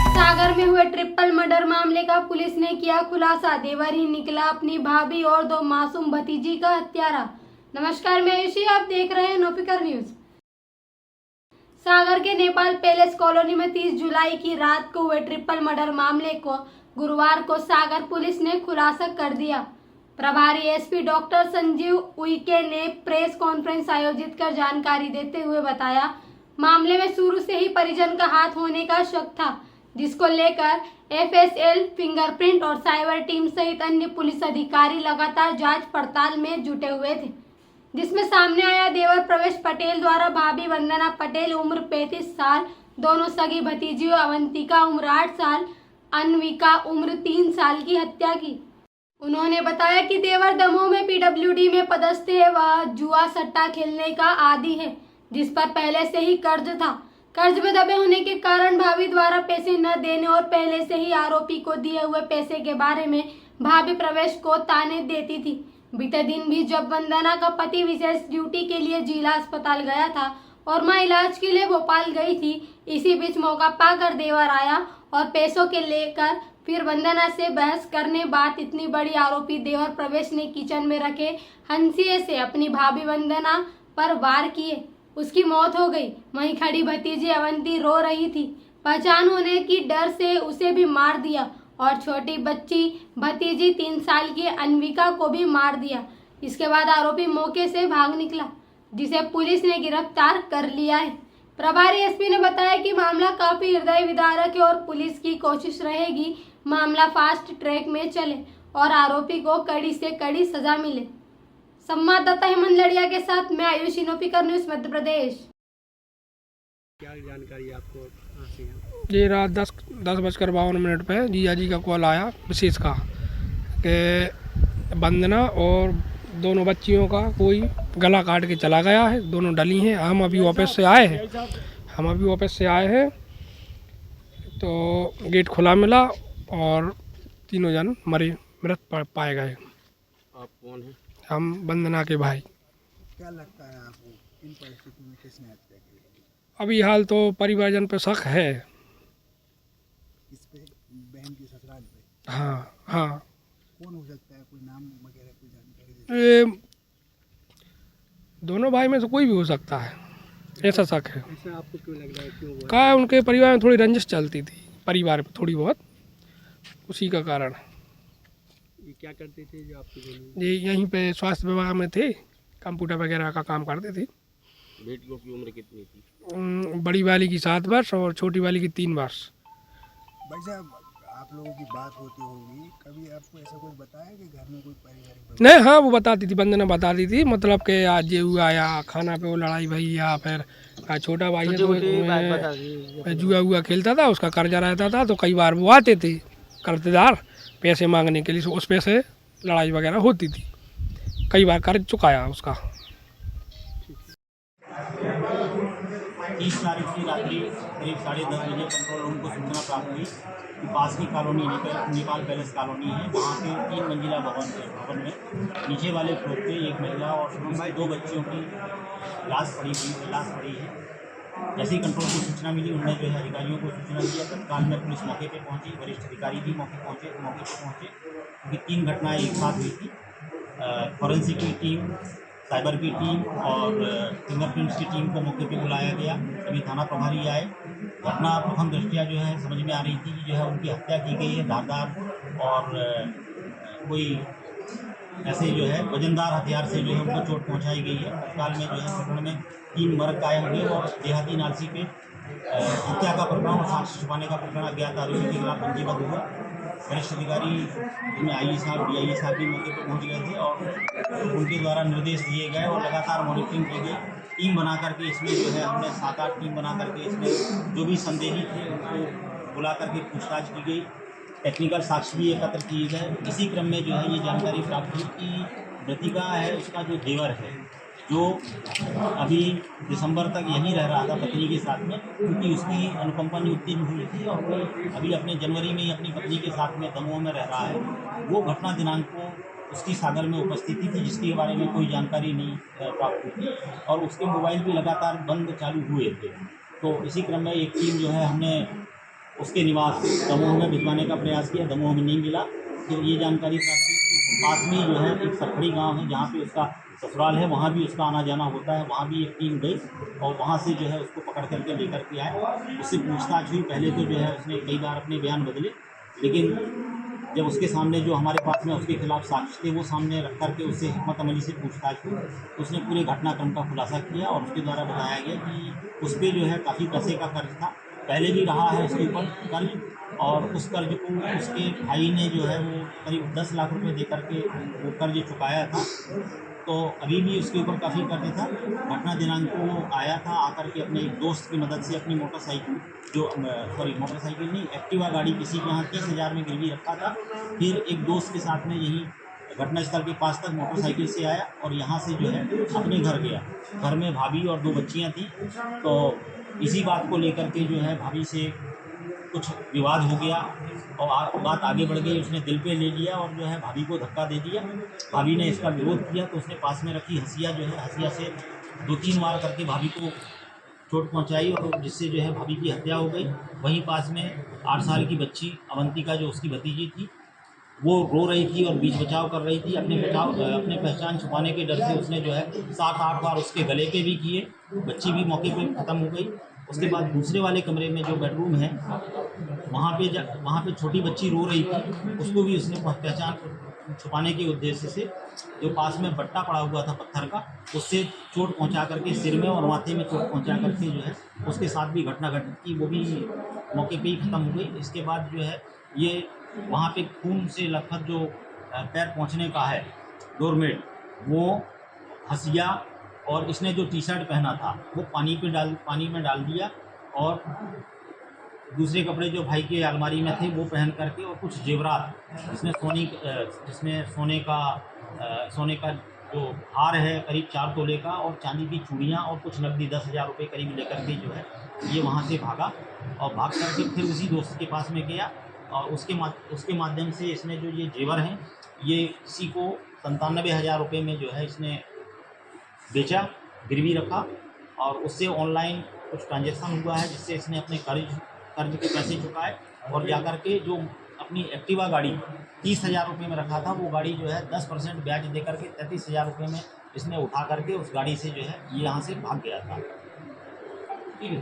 सागर में हुए triple murder मामले का पुलिस ने किया खुलासा। देवर ही निकला अपनी भाभी और 2 मासूम भतीजी का हत्यारा। नमस्कार, मैं आयुषी, आप देख रहे हैं नोपिकर न्यूज। सागर के नेपाल पैलेस कॉलोनी में 30 जुलाई की रात को हुए ट्रिपल मर्डर मामले को गुरुवार को सागर पुलिस ने खुलासा कर दिया। प्रभारी एसपी डॉक्टर संजीव उइके ने प्रेस कॉन्फ्रेंस आयोजित कर जानकारी देते हुए बताया, मामले में शुरू से ही परिजन का हाथ होने का शक था, जिसको लेकर एफएसएल, फिंगरप्रिंट और साइबर टीम सहित अन्य पुलिस अधिकारी लगातार जांच पड़ताल में जुटे हुए थे, जिसमें सामने आया देवर प्रवेश पटेल द्वारा भाभी वंदना पटेल उम्र 35 साल, दोनों सगी भतीजियों अवंतिका उम्र 8 साल, अन्विका उम्र 3 साल की हत्या की। उन्होंने बताया कि देवर दमोह में पीडब्ल्यूडी में पदस्थ है। वह जुआ सट्टा खेलने का आदी है, जिस पर पहले से ही कर्ज था। कर्ज में दबे होने के कारण भाभी द्वारा पैसे न देने और पहले से ही आरोपी को दिए हुए पैसे के बारे में भाभी प्रवेश को ताने देती थी। बीते दिन भी जब वंदना का पति विशेष ड्यूटी के लिए जिला अस्पताल गया था और मां इलाज के लिए भोपाल गई थी, इसी बीच मौका पाकर देवर आया और पैसों के लेकर फिर वंदना से बहस करने बात इतनी बड़ी आरोपी देवर प्रवेश ने किचन में रखे हंसिए से अपनी भाभी वंदना पर वार किए। उसकी मौत हो गई। वहीं खड़ी भतीजी अवंती रो रही थी। पहचान होने की डर से उसे भी मार दिया और छोटी बच्ची भतीजी 3 साल की अन्विका को भी मार दिया। इसके बाद आरोपी मौके से भाग निकला, जिसे पुलिस ने गिरफ्तार कर लिया है। प्रभारी एसपी ने बताया कि मामला काफी हृदय विदारक है और पुलिस की कोशिश रहेगी मामला फास्ट ट्रैक में चले और आरोपी को कड़ी से कड़ी सजा मिले। संवाददाता हेमंत लड़िया के साथ मैं आयुषी, नोपिकर न्यूज, मध्य प्रदेश। क्या जानकारी आपको? जी, रात 10:52 पे जीजा जी का कॉल आया विशेष का कि वंदना और दोनों बच्चियों का कोई गला काट के चला गया है। दोनों डली हैं। हम अभी ऑफिस से आए हैं तो गेट खुला मिला और तीनों जन मृत पाए गए। आप कौन हैं? हम वंदना के भाई। क्या लगता है आपको, इन परिस्थितियों में किसने हत्या की? अभी हाल तो परिवारजन पे शक है। किस पे? बहन की ससुराल पे? हाँ। कौन हो सकता है? कोई नाम वगैरह कोई जानकारी? दोनों भाई में से कोई भी हो सकता है, ऐसा शक है। ऐसा आपको क्यों लग रहा है? क्यों हुआ? क्या उनके परिवार में थोड़ी रंजिश चलती थी, परिवार में थोड़ी बहुत, उसी का कारण। ये क्या करते थे जो आपके दोनों? ये यहीं पे स्वास्थ्य विभाग में थे, कंप्यूटर वगैरह का काम करते थे। बेटियों की उम्र कितनी थी? बड़ी वाली की 7 वर्ष और छोटी वाली की 3 वर्ष। भाई साहब, आप लोगों की बात होती होगी, कभी आपको ऐसा कुछ बताया कि घर में कोई पारिवारिक? नहीं, हाँ, वो बताती थी, वंदना बताती थी, मतलब कि आज ये हुआ या खाना पे वो लड़ाई भई या फिर छोटा भाई है तो जुआ हुआ खेलता था, उसका कर्जा रहता था तो कई बार वो आते थे कर्जदार पैसे मांगने के लिए, उस पैसे लड़ाई वगैरह होती थी। कई बार कर्ज चुकाया उसका। 30 तारीख की रात्रि करीब 10:30 बजे कंट्रोल रूम को सूचना प्राप्त हुई कि पास की कॉलोनी नेपाल पैलेस कॉलोनी है, वहाँ पे 3 मंजिला भवन में नीचे वाले फ्लोर पे एक महिला और उसकी 2 बच्चियों की लाश पड़ी है। जैसे ही कंट्रोल को सूचना मिली, उन्होंने जो है अधिकारियों को सूचना दिया। तत्काल में पुलिस मौके पे पहुंची, वरिष्ठ अधिकारी भी मौके पे पहुंचे क्योंकि 3 घटनाएं एक साथ हुई थी। फॉरेंसिक की टीम, साइबर की टीम और फिंगरप्रिंट्स की टीम को मौके पे बुलाया गया। सभी थाना प्रभारी आए। घटना प्रथम दृष्टया जो है समझ में आ रही थी कि जो है उनकी हत्या की गई है धारदार और कोई ऐसे जो है वजनदार हथियार से जो है उनको चोट पहुंचाई गई है। तत्काल में जो है प्रकरण में 3 मर्द कायम हुए और देहाती नालसी पे हत्या का प्रकरण और साक्ष्य छुपाने का प्रकरण अज्ञात आरोपी के खिलाफ पंजीबद्ध हुआ। वरिष्ठ अधिकारी जिसमें आई साहब, DI साहब भी मौके पर पहुँच गए थे और उनके द्वारा निर्देश दिए गए और लगातार मॉनिटरिंग की गई। टीम बना करके इसमें जो है हमने 7-8 टीम बना करके इसमें जो भी संदेही थे उनको बुला करके पूछताछ की गई। टेक्निकल साक्ष्य भी एकत्र किए गए। इसी क्रम में जो है ये जानकारी प्राप्त हुई कि मृतिका है उसका जो देवर है, जो अभी दिसंबर तक यहीं रह रहा था पत्नी के साथ में, क्योंकि उसकी अनुकंपा नियुक्ति हुई थी और वो अभी अपने जनवरी में ही अपनी पत्नी के साथ में दमोह में रह रहा है। वो घटना दिनांक को उसकी सागर में उपस्थिति थी, जिसके बारे में कोई जानकारी नहीं प्राप्त हुई थी और उसके मोबाइल भी लगातार बंद चालू हुए थे। तो इसी क्रम में एक टीम जो है हमने उसके निवास दमोह में भिजवाने का प्रयास किया, दमोह में नहीं मिला। फिर ये जानकारी प्राप्त हुई कि पास में ही जो है एक सरखड़ी गांव है जहाँ पे उसका ससुराल है, वहाँ भी उसका आना जाना होता है। वहाँ भी एक टीम गई और वहाँ से जो है उसको पकड़ करके लेकर के आए। उससे पूछताछ हुई। पहले तो जो है उसने कई बार अपने बयान बदले, लेकिन जब उसके सामने जो हमारे पास में उसके खिलाफ साक्ष्य थे वो सामने रख करके उससे हिकमत अमली से पूछताछ हुई तो उसने पूरे घटनाक्रम का खुलासा किया और उसके द्वारा बताया गया कि उस पर जो है काफ़ी पैसे का कर्ज था, पहले भी रहा है उसके ऊपर कर्ज, और उस कर्ज को उसके भाई ने जो है वो करीब 10 लाख रुपए दे करके वो कर्ज चुकाया था। तो अभी भी उसके ऊपर काफ़ी कर्ज था। घटना दिनांक को वो आया था, आकर के अपने एक दोस्त की मदद से अपनी मोटरसाइकिल मोटरसाइकिल नहीं, एक्टिवा गाड़ी किसी के यहाँ 30,000 में गिरवी रखा था। फिर एक दोस्त के साथ में यही घटनास्थल के पास तक मोटरसाइकिल से आया और यहाँ से जो है अपने घर गया। घर में भाभी और 2 बच्चियाँ थीं। तो इसी बात को लेकर के जो है भाभी से कुछ विवाद हो गया और बात आगे बढ़ गई। उसने दिल पे ले लिया और जो है भाभी को धक्का दे दिया। भाभी ने इसका विरोध किया तो उसने पास में रखी हंसिया जो है हंसिया से 2-3 वार करके भाभी को चोट पहुंचाई और जिससे जो है भाभी की हत्या हो गई। वहीं पास में 8 साल की बच्ची अवंतिका जो उसकी भतीजी थी वो रो रही थी और बीच बचाव कर रही थी। अपने पहचान छुपाने के डर से उसने जो है 7-8 बार उसके गले पे भी किए। बच्ची भी मौके पे ख़त्म हो गई। उसके बाद दूसरे वाले कमरे में जो बेडरूम है वहाँ पे छोटी बच्ची रो रही थी, उसको भी उसने पहचान छुपाने के उद्देश्य से जो पास में बट्टा पड़ा हुआ था पत्थर का उससे चोट पहुँचा करके सिर में और माथे में चोट पहुँचा करके जो है उसके साथ भी घटना घटित की, वो भी मौके पे ही ख़त्म हो गई। इसके बाद जो है ये वहाँ पे खून से लगभग जो पैर पहुँचने का है डोरमेट वो हंसिया और इसने जो टी-शर्ट पहना था वो पानी में डाल दिया और दूसरे कपड़े जो भाई के अलमारी में थे वो पहन करके और कुछ जेवरात जिसमें सोने का जो हार है करीब 4 तोले का और चांदी की चूड़ियाँ और कुछ नकदी 10,000 रुपये करीब लेकर के जो है ये वहाँ से भागा और भाग करके फिर उसी दोस्त के पास में गया और उसके माध्यम से इसने जो ये जेवर हैं ये किसी को 97,000 रुपये में जो है इसने बेचा, गिरवी रखा और उससे ऑनलाइन कुछ ट्रांजैक्शन हुआ है जिससे इसने अपने कर्ज के पैसे चुकाए और जाकर के जो अपनी एक्टिवा गाड़ी 30,000 रुपये में रखा था वो गाड़ी जो है 10% ब्याज दे करके 33,000 रुपये में इसने उठा करके उस गाड़ी से जो है ये यहाँ से भाग गया था। ठीक है।